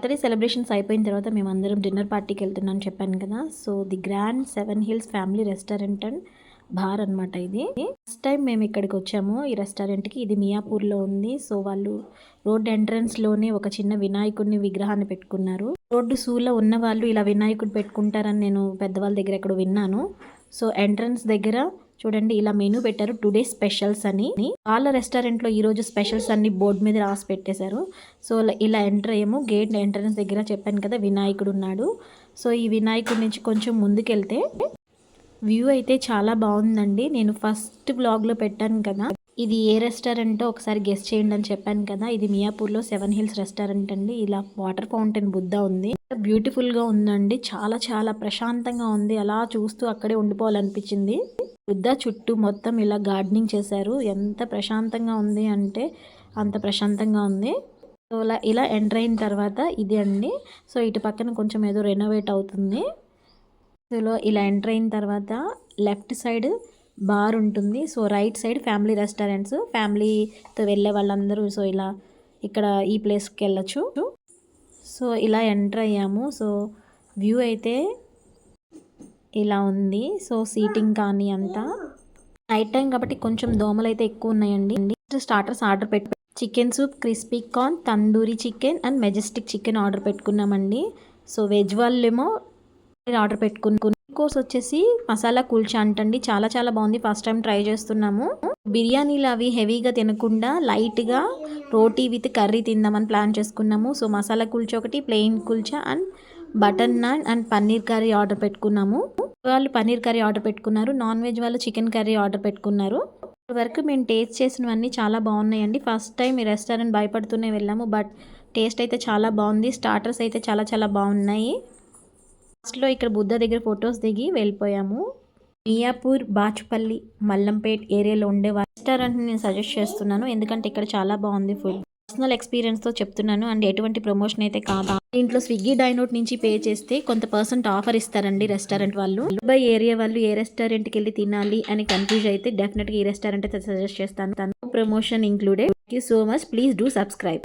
Birthday celebrations అయిపోయిన తర్వాత మేమందరం డిన్నర్ పార్టీకి వెళ్తున్నాం చెప్పాను కదా. So the grand 7 Hills family restaurant and bar అనమాట. ఇది ఫస్ట్ టైం మేము ఇక్కడికి వచ్చాము ఈ రెస్టారెంట్కి. ఇది మియాపూర్లో ఉంది. సో వాళ్ళు రోడ్ ఎంట్రన్స్లోనే ఒక చిన్న వినాయకుడిని విగ్రహాన్ని పెట్టుకున్నారు. రోడ్డు సూలో ఉన్న వాళ్ళు ఇలా వినాయకుడు పెట్టుకుంటారని నేను పెద్దవాళ్ళ దగ్గర ఎక్కడో విన్నాను. సో ఎంట్రన్స్ దగ్గర చూడండి ఇలా మెనూ పెట్టారు, టుడే స్పెషల్స్ అని. వాళ్ళ రెస్టారెంట్లో ఈరోజు స్పెషల్స్ అన్ని బోర్డు మీద రాసి పెట్టేశారు. సో ఇలా ఎంటర్ అయ్యాము. గేట్ ఎంట్రన్స్ దగ్గర చెప్పాను కదా వినాయకుడు ఉన్నాడు. సో ఈ వినాయకుడి నుంచి కొంచెం ముందుకెళ్తే వ్యూ అయితే చాలా బాగుందండి. నేను ఫస్ట్ బ్లాగ్లో పెట్టాను కదా ఇది ఏ రెస్టారెంటో ఒకసారి గెస్ట్ చేయండి అని చెప్పాను కదా. ఇది మియాపూర్లో 7 Hills రెస్టారెంట్ అండి. ఇలా వాటర్ ఫౌంటైన్ బుద్ధ ఉంది, బ్యూటిఫుల్గా ఉందండి. చాలా చాలా ప్రశాంతంగా ఉంది. అలా చూస్తూ అక్కడే ఉండిపోవాలనిపించింది. బుద్ధ చుట్టూ మొత్తం ఇలా గార్డెనింగ్ చేశారు. ఎంత ప్రశాంతంగా ఉంది అంటే అంత ప్రశాంతంగా ఉంది. సో ఇలా ఎంటర్ అయిన తర్వాత ఇది అండి. సో ఇటు పక్కన కొంచెం ఏదో రెనోవేట్ అవుతుంది. సో ఇలా ఎంటర్ అయిన తర్వాత లెఫ్ట్ సైడ్ బార్ ఉంటుంది. So right side family restaurants, ఫ్యామిలీతో వెళ్ళే వాళ్ళందరూ సో ఇలా ఇక్కడ ఈ ప్లేస్కి వెళ్ళచ్చు. సో ఇలా ఎంటర్ అయ్యాము. సో వ్యూ అయితే ఇలా ఉంది. సో సీటింగ్ కానీ అంతా నైట్ టైం కాబట్టి కొంచెం దోమలు అయితే ఎక్కువ ఉన్నాయండి. స్టార్టర్స్ ఆర్డర్ పెట్టి chicken soup, crispy corn, tandoori chicken and majestic chicken order పెట్టుకున్నామండి. సో వెజ్ వాళ్ళేమో ఆర్డర్ పెట్టుకున్నాం. కోర్స్ వచ్చేసి మసాలా కుల్చా అంటండి. చాలా చాలా బాగుంది. ఫస్ట్ టైం ట్రై చేస్తున్నాము. బిర్యానీలు అవి హెవీగా తినకుండా లైట్గా రోటీ విత్ కర్రీ తిందామని ప్లాన్ చేసుకున్నాము. సో మసాలా కుల్చా ఒకటి, plain kulcha and butter non and paneer curry order పెట్టుకున్నాము. వాళ్ళు పన్నీర్ కర్రీ ఆర్డర్ పెట్టుకున్నారు. నాన్ వెజ్ వాళ్ళు చికెన్ కర్రీ ఆర్డర్ పెట్టుకున్నారు. వరకు మేము టేస్ట్ చేసినవన్నీ చాలా బాగున్నాయండి. ఫస్ట్ టైం ఈ రెస్టారెంట్ భయపడుతూనే వెళ్ళాము, బట్ టేస్ట్ అయితే చాలా బాగుంది. స్టార్టర్స్ అయితే చాలా చాలా బాగున్నాయి. లాస్ట్లో ఇక్కడ బుద్ధ దగ్గర ఫొటోస్ దిగి వెళ్ళిపోయాము. మియాపూర్, బాచుపల్లి, మల్లంపేట్ ఏరియాలో ఉండే రెస్టారెంట్ని నేను సజెస్ట్ చేస్తున్నాను. ఎందుకంటే ఇక్కడ చాలా బాగుంది ఫుడ్. పర్సనల్ ఎక్స్పీరియన్స్తో చెప్తున్నాను అండ్ ఎటువంటి ప్రమోషన్ అయితే కాదా. దీంట్లో స్విగ్గీ డైనోట్ నుంచి పే చేస్తే కొంత % ఆఫర్ ఇస్తారండి రెస్టారెంట్ వాళ్ళు. బై ఏరియా వాళ్ళు ఏ రెస్టారెంట్కి వెళ్ళి తినాలి అని కన్ఫ్యూజ్ అయితే డెఫినెట్గా ఈ రెస్టారెంట్ అయితే సజెస్ట్ చేస్తాను. Promotion included. Thank you so much. Please do subscribe.